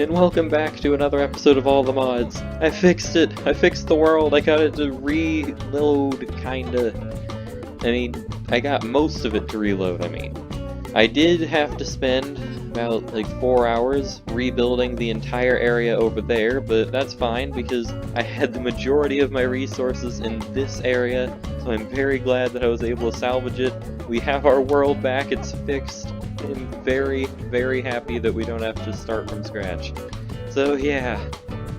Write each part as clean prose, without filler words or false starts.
and welcome back to another episode of All the Mods. I fixed it! I fixed the world! I got it to reload, kinda. I got most of it to reload, I did have to spend about, 4 hours rebuilding the entire area over there, but that's fine because I had the majority of my resources in this area, so I'm very glad that I was able to salvage it. We have our world back, it's fixed. I'm very, very happy that we don't have to start from scratch. So yeah,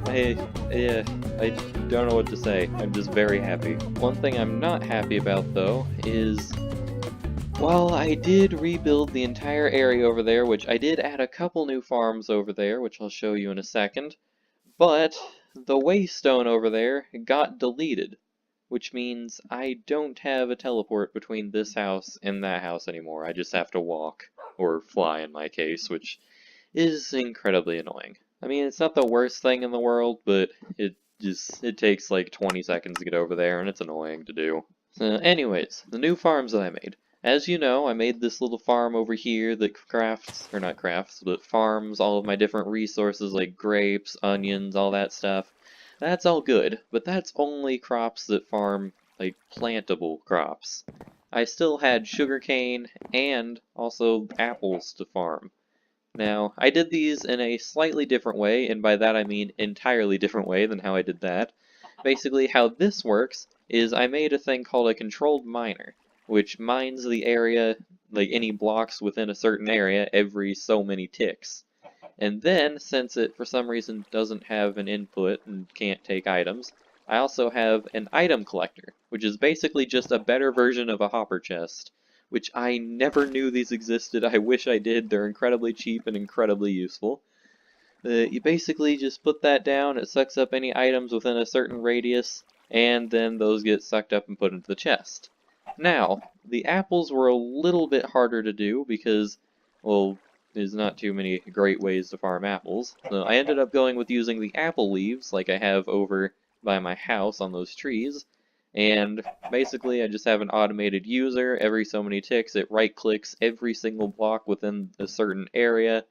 I don't know what to say. I'm just very happy. One thing I'm not happy about though is, while I did rebuild the entire area over there, which I did add a couple new farms over there, which I'll show you in a second, but the waystone over there got deleted, which means I don't have a teleport between this house and that house anymore. I just have to walk, or fly in my case, which is incredibly annoying. I mean, it's not the worst thing in the world, but it takes like 20 seconds to get over there, and it's annoying to do. So anyways, the new farms that I made. As you know, I made this little farm over here that crafts, or not crafts, but farms all of my different resources like grapes, onions, all that stuff. That's all good, but that's only crops that farm, plantable crops. I still had sugarcane and also apples to farm. Now, I did these in a slightly different way, and by that I mean entirely different way than how I did that. Basically, how this works is I made a thing called a controlled miner, which mines the area, any blocks within a certain area, every so many ticks. And then, since it for some reason doesn't have an input and can't take items, I also have an item collector, which is basically just a better version of a hopper chest, which I never knew these existed. I wish I did. They're incredibly cheap and incredibly useful. You basically just put that down, it sucks up any items within a certain radius, and then those get sucked up and put into the chest. Now, the apples were a little bit harder to do because, well, there's not too many great ways to farm apples. So I ended up going with using the apple leaves, like I have over by my house on those trees, and basically I just have an automated user. Every so many ticks, it right-clicks every single block within a certain area.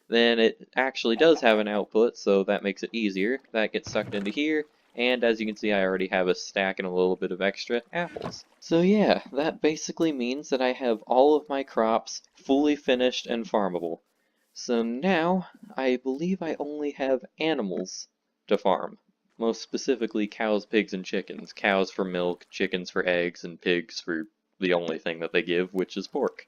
Then it actually does have an output, so that makes it easier. That gets sucked into here, and as you can see I already have a stack and a little bit of extra apples. So yeah, that basically means that I have all of my crops fully finished and farmable. So now, I believe I only have animals to farm. Most specifically cows, pigs, and chickens. Cows for milk, chickens for eggs, and pigs for the only thing that they give, which is pork.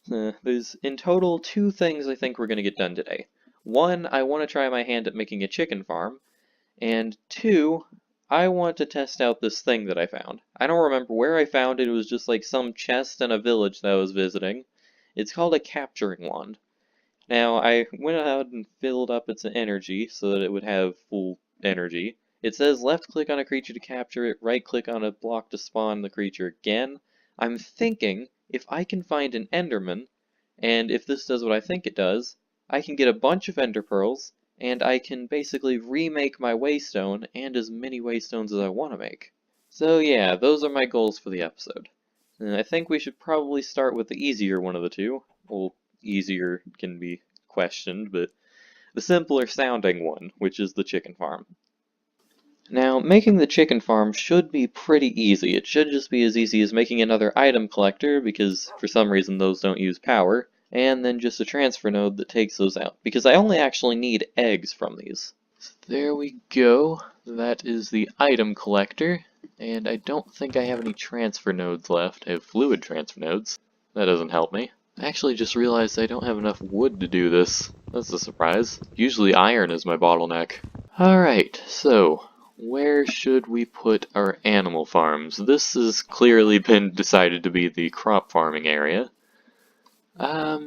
There's in total 2 things I think we're going to get done today. 1, I want to try my hand at making a chicken farm, and 2, I want to test out this thing that I found. I don't remember where I found it, it was just like some chest in a village that I was visiting. It's called a capturing wand. Now, I went out and filled up its energy so that it would have full energy. It says left click on a creature to capture it, right click on a block to spawn the creature again. I'm thinking if I can find an Enderman, and if this does what I think it does, I can get a bunch of Ender Pearls, and I can basically remake my Waystone and as many Waystones as I want to make. So yeah, those are my goals for the episode. And I think we should probably start with the easier one of the two. Well, easier can be questioned, but the simpler sounding one, which is the chicken farm. Now, making the chicken farm should be pretty easy. It should just be as easy as making another item collector, because for some reason those don't use power, and then just a transfer node that takes those out, because I only actually need eggs from these. So there we go. That is the item collector, and I don't think I have any transfer nodes left. I have fluid transfer nodes. That doesn't help me. I actually just realized I don't have enough wood to do this. That's a surprise. Usually iron is my bottleneck. Alright, so where should we put our animal farms? This has clearly been decided to be the crop farming area. I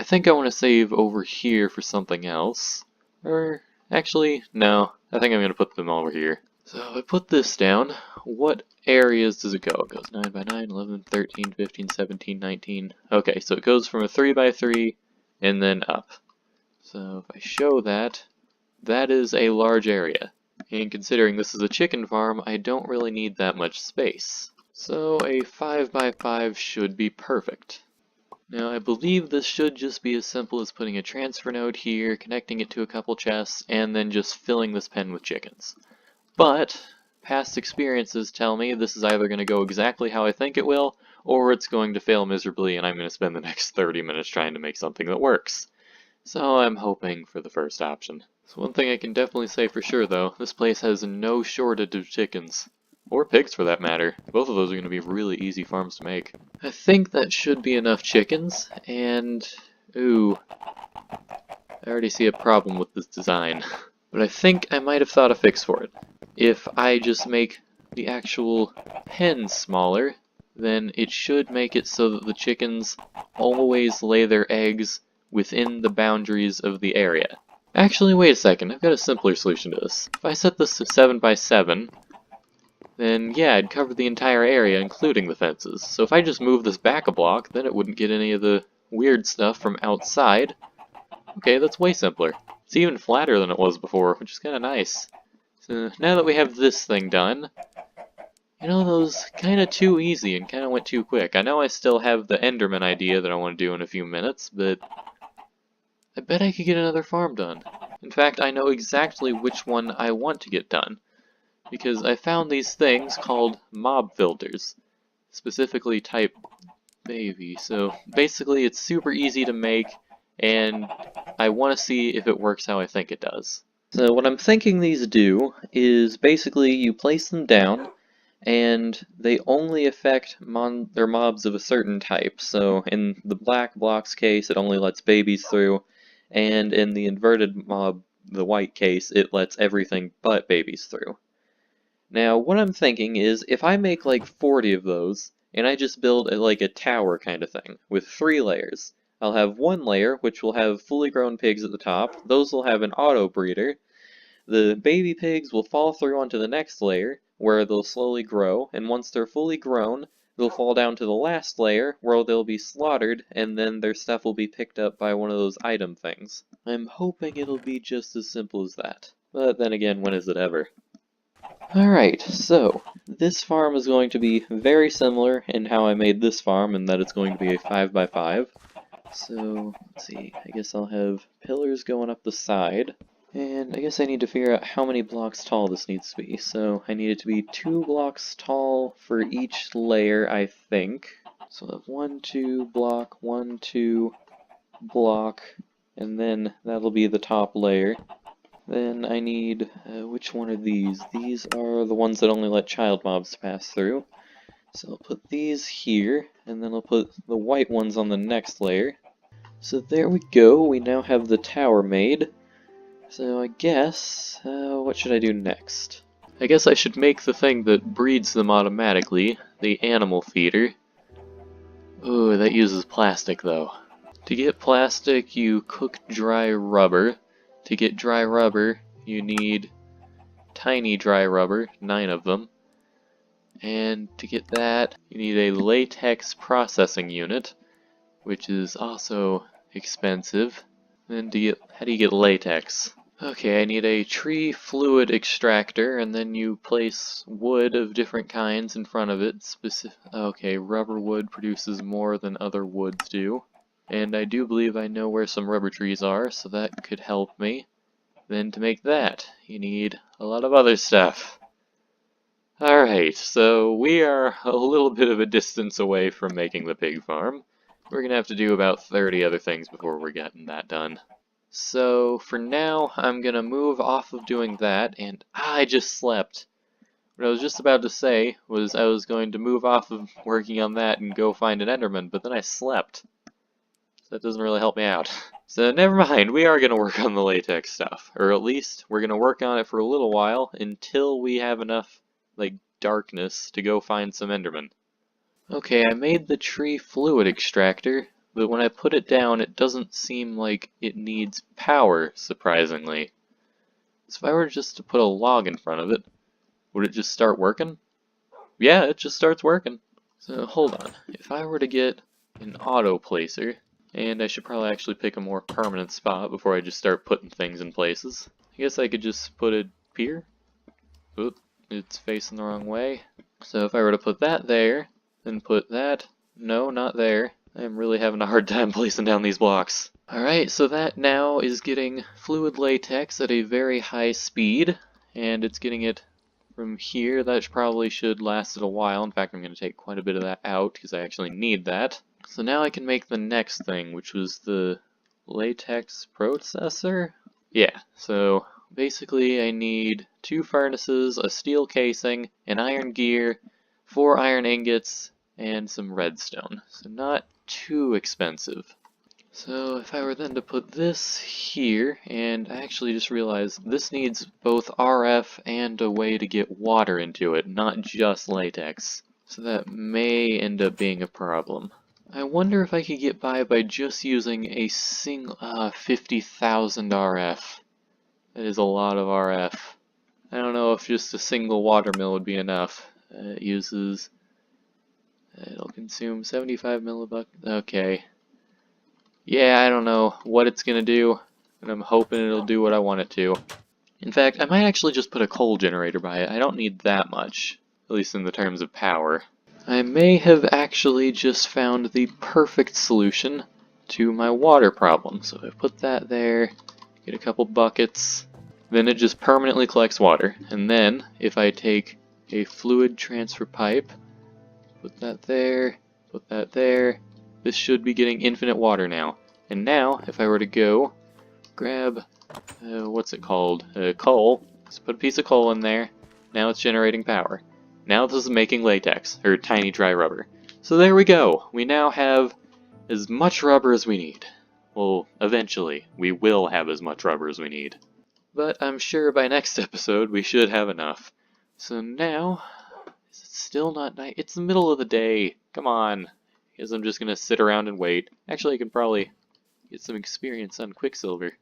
think I want to save over here for something else. Or, actually, no. I think I'm going to put them over here. So I put this down. What areas does it go? It goes 9 by 9, 11, 13, 15, 17, 19. Okay, so it goes from a 3 by 3 and then up. So if I show that, that is a large area. And considering this is a chicken farm, I don't really need that much space. So a 5 by 5 should be perfect. Now, I believe this should just be as simple as putting a transfer node here, connecting it to a couple chests, and then just filling this pen with chickens. But past experiences tell me this is either going to go exactly how I think it will, or it's going to fail miserably and I'm going to spend the next 30 minutes trying to make something that works. So I'm hoping for the first option. So one thing I can definitely say for sure though, this place has no shortage of chickens. Or pigs for that matter. Both of those are going to be really easy farms to make. I think that should be enough chickens, and... ooh. I already see a problem with this design. But I think I might have thought a fix for it. If I just make the actual pen smaller, then it should make it so that the chickens always lay their eggs within the boundaries of the area. Actually, wait a second, I've got a simpler solution to this. If I set this to 7 by 7, then yeah, I'd cover the entire area, including the fences. So if I just move this back a block, then it wouldn't get any of the weird stuff from outside. Okay, that's way simpler. It's even flatter than it was before, which is kind of nice. So now that we have this thing done, you know, that was kind of too easy and kind of went too quick. I know I still have the Enderman idea that I want to do in a few minutes, but I bet I could get another farm done. In fact, I know exactly which one I want to get done, because I found these things called mob filters, specifically type baby. So basically it's super easy to make, and I want to see if it works how I think it does. So what I'm thinking these do is basically you place them down, and they only affect their mobs of a certain type. So in the black block's case, it only lets babies through, and in the inverted mob, the white case, it lets everything but babies through. Now, what I'm thinking is, if I make like 40 of those, and I just build like a tower kind of thing, with 3 layers, I'll have one layer, which will have fully grown pigs at the top. Those will have an auto breeder. The baby pigs will fall through onto the next layer, where they'll slowly grow, and once they're fully grown, they'll fall down to the last layer, where they'll be slaughtered, and then their stuff will be picked up by one of those item things. I'm hoping it'll be just as simple as that. But then again, when is it ever? Alright, so this farm is going to be very similar in how I made this farm, in that it's going to be a 5 by 5. So, let's see, I guess I'll have pillars going up the side. And I guess I need to figure out how many blocks tall this needs to be. So I need it to be 2 blocks tall for each layer, I think. So I'll have 1, 2 block, 1, 2 block, and then that'll be the top layer. Then I need, which one are these? These are the ones that only let child mobs pass through. So I'll put these here, and then I'll put the white ones on the next layer. So there we go, we now have the tower made. So I guess, what should I do next? I guess I should make the thing that breeds them automatically, the animal feeder. Ooh, that uses plastic though. To get plastic, you cook dry rubber. To get dry rubber, you need tiny dry rubber, 9 of them. And to get that, you need a latex processing unit, which is also expensive. Then how do you get latex? Okay, I need a tree fluid extractor, and then you place wood of different kinds in front of it. Okay, rubber wood produces more than other woods do. And I do believe I know where some rubber trees are, so that could help me. Then to make that, you need a lot of other stuff. Alright, so we are a little bit of a distance away from making the pig farm. We're gonna have to do about 30 other things before we're getting that done. So for now, I'm gonna move off of doing that, and I just slept. What I was just about to say was I was going to move off of working on that and go find an Enderman, but then I slept. So that doesn't really help me out. So never mind, we are gonna work on the latex stuff. Or at least, we're gonna work on it for a little while until we have enough, like, darkness to go find some Enderman. Okay, I made the tree fluid extractor. But when I put it down, it doesn't seem like it needs power, surprisingly. So if I were just to put a log in front of it, would it just start working? Yeah, it just starts working. So hold on, if I were to get an auto placer, and I should probably actually pick a more permanent spot before I just start putting things in places. I guess I could just put it here. Oop, it's facing the wrong way. So if I were to put that there, then put that, no, not there. I'm really having a hard time placing down these blocks. Alright, so that now is getting fluid latex at a very high speed, and it's getting it from here. That probably should last it a while. In fact, I'm going to take quite a bit of that out because I actually need that. So now I can make the next thing, which was the latex processor. Yeah, so basically I need 2 furnaces, a steel casing, an iron gear, 4 iron ingots, and some redstone. So not too expensive. So if I were then to put this here, and I actually just realized this needs both RF and a way to get water into it, not just latex. So that may end up being a problem. I wonder if I could get by just using a single 50,000 RF. That is a lot of RF. I don't know if just a single water mill would be enough. It'll consume 75 millibucks. Okay. Yeah, I don't know what it's gonna do, and I'm hoping it'll do what I want it to. In fact, I might actually just put a coal generator by it. I don't need that much, at least in the terms of power. I may have actually just found the perfect solution to my water problem. So if I put that there, get a couple buckets, then it just permanently collects water. And then if I take a fluid transfer pipe, put that there, this should be getting infinite water now. And now, if I were to go grab, what's it called? Coal. Just put a piece of coal in there. Now it's generating power. Now this is making latex, or tiny dry rubber. So there we go. We now have as much rubber as we need. Well, eventually, we will have as much rubber as we need. But I'm sure by next episode we should have enough. So now, is it still not night? It's the middle of the day. Come on. I guess I'm just gonna sit around and wait. Actually, I can probably get some experience on Quicksilver.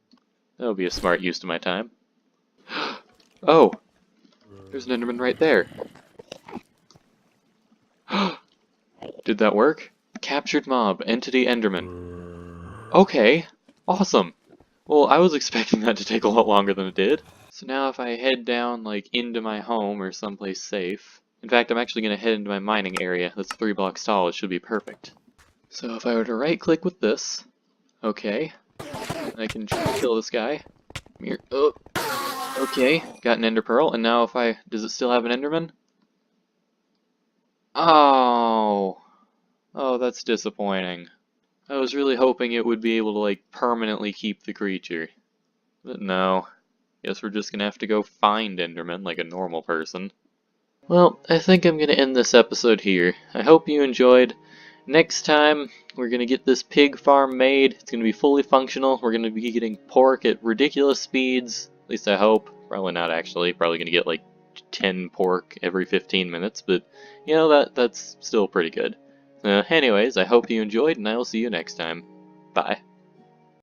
That'll be a smart use of my time. Oh! There's an Enderman right there. Did that work? Captured mob, entity Enderman. Okay, awesome. Well, I was expecting that to take a lot longer than it did. So now if I head down, like, into my home or someplace safe. In fact, I'm actually going to head into my mining area that's 3 blocks tall. It should be perfect. So if I were to right-click with this, okay, I can try to kill this guy. Come here. Oh, okay, got an ender pearl, and now if I... does it still have an enderman? Oh, that's disappointing. I was really hoping it would be able to, like, permanently keep the creature. But no. Guess we're just gonna have to go find endermen like a normal person. Well, I think I'm gonna end this episode here. I hope you enjoyed. Next time, we're gonna get this pig farm made. It's gonna be fully functional. We're gonna be getting pork at ridiculous speeds. At least I hope. Probably not actually. Probably gonna get like 10 pork every 15 minutes, but you know, that's still pretty good. Anyways, I hope you enjoyed, and I will see you next time. Bye.